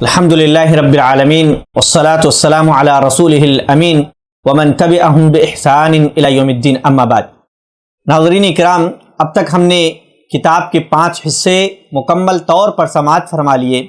الحمدللہ رب العالمین والصلاة والسلام علی رسولہ الامین ومن تبعہم بإحسان الی یوم الدین اما بعد۔ ناظرین اکرام، اب تک ہم نے کتاب کے 5 حصے مکمل طور پر سماعت فرما لیے۔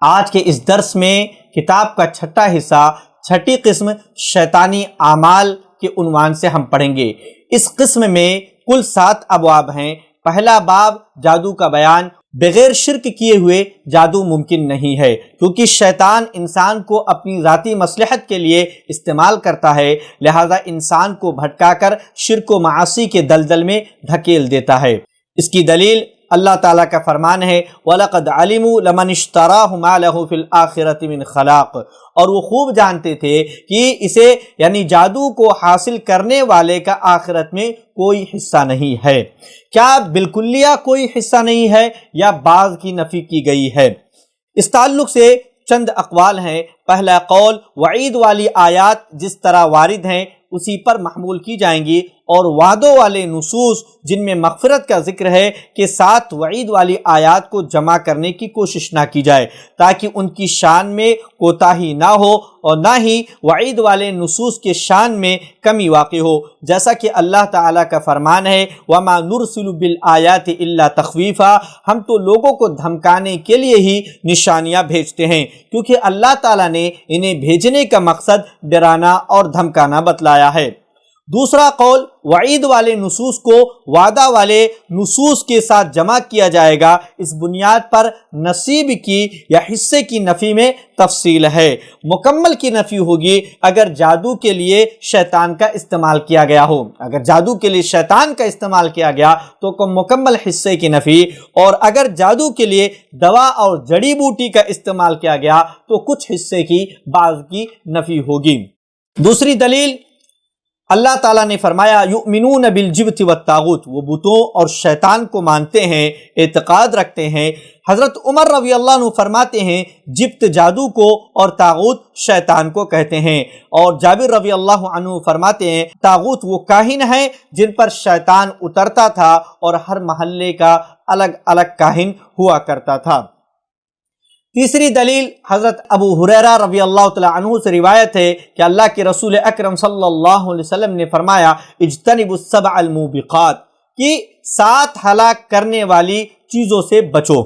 آج کے اس درس میں کتاب کا 6واں حصہ، 6ٹھی قسم شیطانی اعمال کے عنوان سے ہم پڑھیں گے۔ اس قسم میں کل 7 ابواب ہیں۔ پہلا باب جادو کا بیان۔ بغیر شرک کیے ہوئے جادو ممکن نہیں ہے، کیونکہ شیطان انسان کو اپنی ذاتی مصلحت کے لیے استعمال کرتا ہے، لہذا انسان کو بھٹکا کر شرک و معاصی کے دلدل میں دھکیل دیتا ہے۔ اس کی دلیل اللہ تعالیٰ کا فرمان ہے وَلَقَدْ عَلِمُوا لَمَنِ اشْتَرَاهُ مَا لَهُ فِي الْآخِرَةِ مِنْ خَلَاقٍ، اور وہ خوب جانتے تھے کہ اسے یعنی جادو کو حاصل کرنے والے کا آخرت میں کوئی حصہ نہیں ہے۔ کیا بالکلیہ کوئی حصہ نہیں ہے یا بعض کی نفی کی گئی ہے؟ اس تعلق سے چند اقوال ہیں۔ پہلا قول، وعید والی آیات جس طرح وارد ہیں اسی پر محمول کی جائیں گی، اور وعدوں والے نصوص جن میں مغفرت کا ذکر ہے کہ ساتھ وعید والی آیات کو جمع کرنے کی کوشش نہ کی جائے تاکہ ان کی شان میں کوتاہی نہ ہو اور نہ ہی وعید والے نصوص کے شان میں کمی واقع ہو، جیسا کہ اللہ تعالیٰ کا فرمان ہے وَمَا نُرْسِلُ بِالْآيَاتِ إِلَّا تَخْوِيفًا، ہم تو لوگوں کو دھمکانے کے لیے ہی نشانیاں بھیجتے ہیں، کیونکہ اللہ تعالیٰ نے انہیں بھیجنے کا مقصد ڈرانا اور دھمکانا بتلایا ہے۔ دوسرا قول، وعید والے نصوص کو وعدہ والے نصوص کے ساتھ جمع کیا جائے گا، اس بنیاد پر نصیب کی یا حصے کی نفی میں تفصیل ہے۔ مکمل کی نفی ہوگی اگر جادو کے لیے شیطان کا استعمال کیا گیا ہو، اگر جادو کے لیے شیطان کا استعمال کیا گیا تو مکمل حصے کی نفی، اور اگر جادو کے لیے دوا اور جڑی بوٹی کا استعمال کیا گیا تو کچھ حصے کی بعض کی نفی ہوگی۔ دوسری دلیل، اللہ تعالیٰ نے فرمایا یؤمنون بالجبت والطاغوت، وہ بتوں اور شیطان کو مانتے ہیں، اعتقاد رکھتے ہیں۔ حضرت عمر رضی اللہ عنہ فرماتے ہیں جبت جادو کو اور طاغوت شیطان کو کہتے ہیں، اور جابر رضی اللہ عنہ فرماتے ہیں طاغوت وہ کاہن ہیں جن پر شیطان اترتا تھا اور ہر محلے کا الگ الگ کاہن ہوا کرتا تھا۔ تیسری دلیل، حضرت ابو ہریرہ رضی اللہ تعالی عنہ سے روایت ہے کہ اللہ کے رسول اکرم صلی اللہ علیہ وسلم نے فرمایا اجتنبوا السبع الموبقات، کہ 7 ہلاک کرنے والی چیزوں سے بچو،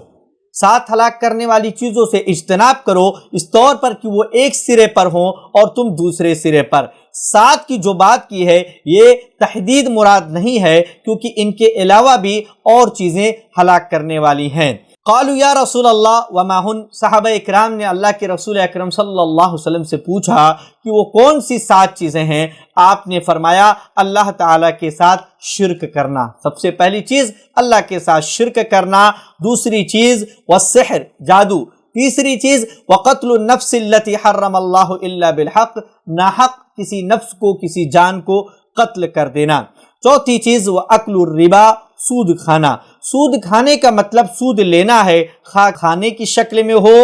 7 ہلاک کرنے والی چیزوں سے اجتناب کرو، اس طور پر کہ وہ ایک سرے پر ہوں اور تم دوسرے سرے پر۔ 7 کی جو بات کی ہے یہ تحدید مراد نہیں ہے، کیونکہ ان کے علاوہ بھی اور چیزیں ہلاک کرنے والی ہیں۔ قالوا یا رسول اللہ وما ہن، صحابہ اکرام نے اللہ کے رسول اکرم صلی اللہ علیہ وسلم سے پوچھا کہ وہ کون سی 7 چیزیں ہیں؟ آپ نے فرمایا اللہ تعالیٰ کے ساتھ شرک کرنا، سب سے پہلی چیز اللہ کے ساتھ شرک کرنا، دوسری چیز والسحر جادو، تیسری چیز وقتل النفس التي حرم اللہ الا بالحق، ناحق کسی نفس کو کسی جان کو قتل کر دینا، چوتھی چیز وَأَكْلُ الرِّبَا، سود کھانا۔ سود کھانے کا مطلب سود لینا ہے، خواہ کھانے کی شکل میں ہو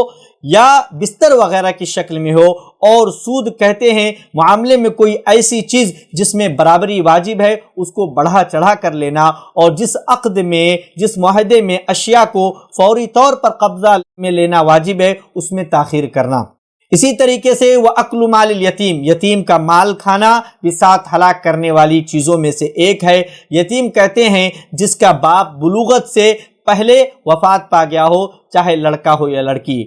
یا بستر وغیرہ کی شکل میں ہو، اور سود کہتے ہیں معاملے میں کوئی ایسی چیز جس میں برابری واجب ہے اس کو بڑھا چڑھا کر لینا، اور جس عقد میں جس معاہدے میں اشیاء کو فوری طور پر قبضہ میں لینا واجب ہے اس میں تاخیر کرنا۔ اسی طریقے سے وَأَكْلُ مَالِ الْيَتِيمِ، یتیم کا مال کھانا بھی 7 ہلاک کرنے والی چیزوں میں سے ایک ہے۔ یتیم کہتے ہیں جس کا باپ بلوغت سے پہلے وفات پا گیا ہو، چاہے لڑکا ہو یا لڑکی۔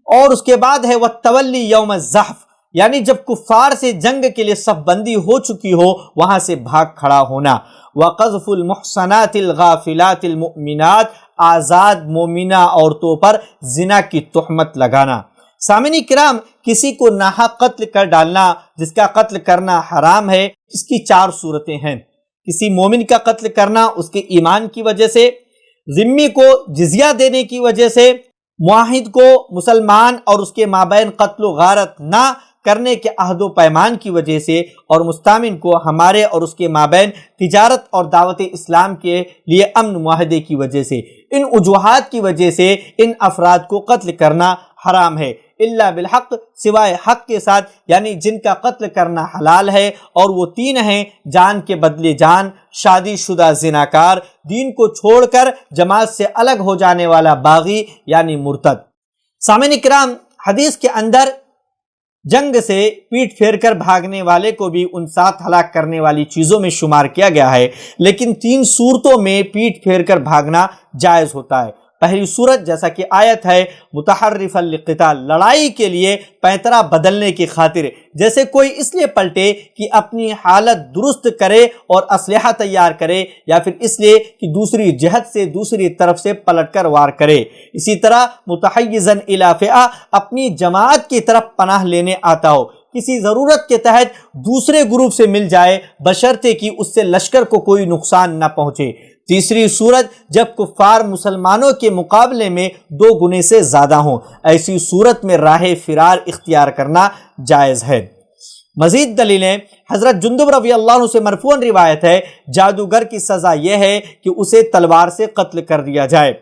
اور اس کے بعد ہے وَالتَّوَلِّي يَوْمَ الزَّحْفِ، یعنی جب کفار سے جنگ کے لیے صف بندی ہو چکی ہو وہاں سے بھاگ کھڑا ہونا۔ وَقَذْفُ الْمُحْصَنَاتِ الْغَافِلَاتِ الْمُؤْمِنَاتِ، آزاد مومنہ عورتوں پر زنا کی تہمت لگانا۔ سامعین کرام، کسی کو ناحق قتل کر ڈالنا جس کا قتل کرنا حرام ہے، اس کی 4 صورتیں ہیں۔ کسی مومن کا قتل کرنا اس کے ایمان کی وجہ سے، ذمی کو جزیہ دینے کی وجہ سے، معاہد کو مسلمان اور اس کے مابین قتل و غارت نہ کرنے کے عہد و پیمان کی وجہ سے، اور مستامن کو ہمارے اور اس کے مابین تجارت اور دعوت اسلام کے لیے امن معاہدے کی وجہ سے۔ ان وجوہات کی وجہ سے ان افراد کو قتل کرنا حرام ہے، الا بالحق، سوائے حق کے ساتھ، یعنی جن کا قتل کرنا حلال ہے، اور وہ 3 ہیں جان کے بدلے جان، شادی شدہ زناکار، دین کو چھوڑ کر جماعت سے الگ ہو جانے والا باغی یعنی مرتد۔ سامعین کرام، حدیث کے اندر جنگ سے پیٹ پھیر کر بھاگنے والے کو بھی ان 7 ہلاک کرنے والی چیزوں میں شمار کیا گیا ہے، لیکن 3 صورتوں میں پیٹ پھیر کر بھاگنا جائز ہوتا ہے۔ پہلی صورت جیسا کہ آیت ہے متحرفا للقتال، لڑائی کے لیے پیترا بدلنے کی خاطر، جیسے کوئی اس لیے پلٹے کہ اپنی حالت درست کرے اور اسلحہ تیار کرے، یا پھر اس لیے کہ دوسری جہت سے دوسری طرف سے پلٹ کر وار کرے۔ اسی طرح متحیزا الی فئہ، اپنی جماعت کی طرف پناہ لینے آتا ہو، کسی ضرورت کے تحت دوسرے گروپ سے مل جائے بشرطے کہ اس سے لشکر کو کوئی نقصان نہ پہنچے۔ تیسری صورت جب کفار مسلمانوں کے مقابلے میں 2 گنے سے زیادہ ہوں، ایسی صورت میں راہ فرار اختیار کرنا جائز ہے۔ مزید دلیلیں، حضرت جندب رضی اللہ عنہ سے مرفوعاً روایت ہے جادوگر کی سزا یہ ہے کہ اسے تلوار سے قتل کر دیا جائے۔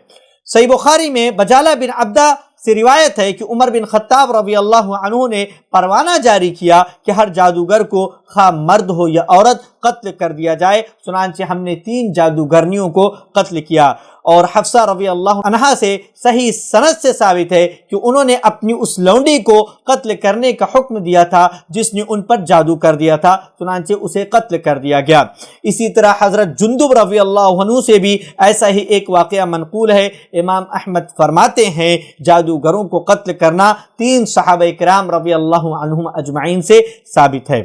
صحیح بخاری میں بجالہ بن عبدہ سے روایت ہے کہ عمر بن خطاب رضی اللہ عنہ نے پروانہ جاری کیا کہ ہر جادوگر کو خواہ مرد ہو یا عورت قتل کر دیا جائے، چنانچہ ہم نے 3 جادوگرنیوں کو قتل کیا۔ اور حفصہ رضی اللہ عنہا سے صحیح سند سے ثابت ہے کہ انہوں نے اپنی اس لونڈی کو قتل کرنے کا حکم دیا تھا جس نے ان پر جادو کر دیا تھا، چنانچہ اسے قتل کر دیا گیا۔ اسی طرح حضرت جندب رضی اللہ عنہ سے بھی ایسا ہی ایک واقعہ منقول ہے۔ امام احمد فرماتے ہیں جادوگروں کو قتل کرنا 3 صحابہ کرام رضی اللہ عنہم اجمعین سے ثابت ہے۔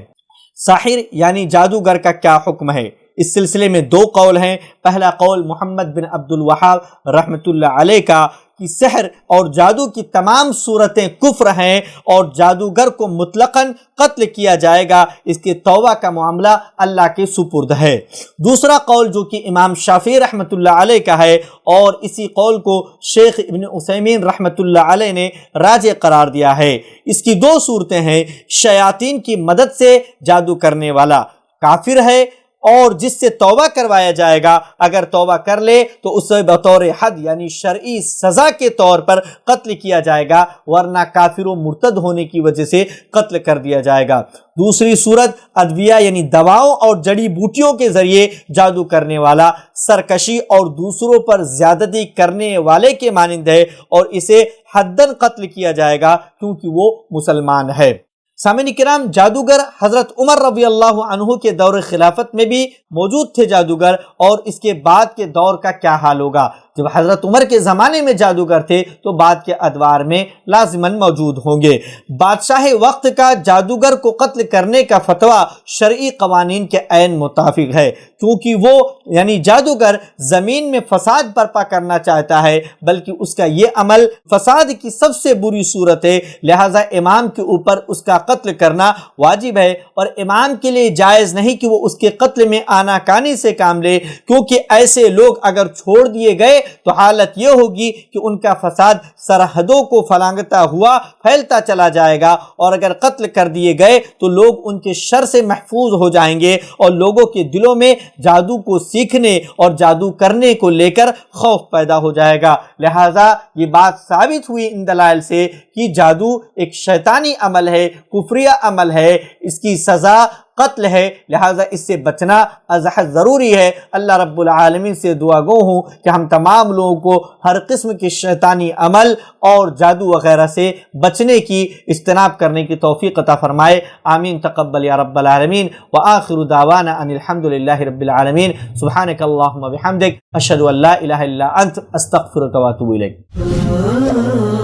ساحر یعنی جادوگر کا کیا حکم ہے؟ اس سلسلے میں 2 قول ہیں۔ پہلا قول محمد بن عبد الوہاب رحمۃ اللہ علیہ کا کہ سحر اور جادو کی تمام صورتیں کفر ہیں اور جادوگر کو مطلقاً قتل کیا جائے گا، اس کے توبہ کا معاملہ اللہ کے سپرد ہے۔ دوسرا قول جو کہ امام شافعی رحمۃ اللہ علیہ کا ہے، اور اسی قول کو شیخ ابن عثیمین رحمۃ اللہ علیہ نے راجح قرار دیا ہے۔ اس کی 2 صورتیں ہیں، شیاطین کی مدد سے جادو کرنے والا کافر ہے، اور جس سے توبہ کروایا جائے گا اگر توبہ کر لے تو اسے بطور حد یعنی شرعی سزا کے طور پر قتل کیا جائے گا، ورنہ کافر و مرتد ہونے کی وجہ سے قتل کر دیا جائے گا۔ دوسری صورت ادویہ یعنی دواؤں اور جڑی بوٹیوں کے ذریعے جادو کرنے والا سرکشی اور دوسروں پر زیادتی کرنے والے کے مانند ہے، اور اسے حداً قتل کیا جائے گا کیونکہ وہ مسلمان ہے۔ سامعین کرام، جادوگر حضرت عمر رضی اللہ عنہ کے دور خلافت میں بھی موجود تھے جادوگر، اور اس کے بعد کے دور کا کیا حال ہوگا؟ جب حضرت عمر کے زمانے میں جادوگر تھے تو بعد کے ادوار میں لازماً موجود ہوں گے۔ بادشاہ وقت کا جادوگر کو قتل کرنے کا فتویٰ شرعی قوانین کے عین مطابق ہے، کیونکہ وہ یعنی جادوگر زمین میں فساد برپا کرنا چاہتا ہے، بلکہ اس کا یہ عمل فساد کی سب سے بری صورت ہے، لہذا امام کے اوپر اس کا قتل کرنا واجب ہے، اور امام کے لیے جائز نہیں کہ وہ اس کے قتل میں آناکانی سے کام لے، کیونکہ ایسے لوگ اگر چھوڑ دیے گئے تو حالت یہ ہوگی کہ ان کا فساد سرحدوں کو پھلانگتا ہوا پھیلتا چلا جائے گا، اور اگر قتل کر دیے گئے تو لوگ ان کے شر سے محفوظ ہو جائیں گے، اور لوگوں کے دلوں میں جادو کو سیکھنے اور جادو کرنے کو لے کر خوف پیدا ہو جائے گا۔ لہٰذا یہ بات ثابت ہوئی ان دلائل سے کہ جادو ایک شیطانی عمل ہے، کفریہ عمل ہے، اس کی سزا قتل ہے، لہٰذا اس سے بچنا از حد ضروری ہے۔ اللہ رب العالمین سے دعا گو ہوں کہ ہم تمام لوگوں کو ہر قسم کے شیطانی عمل اور جادو وغیرہ سے بچنے کی اجتناب کرنے کی توفیق عطا فرمائے۔ آمین تقبل یا رب العالمین، وآخر دعوانا ان الحمد للہ رب العالمین۔ سبحانک اللہم وبحمدک، اشہد ان لا الہ الا انت، استغفرک واتوب الیک۔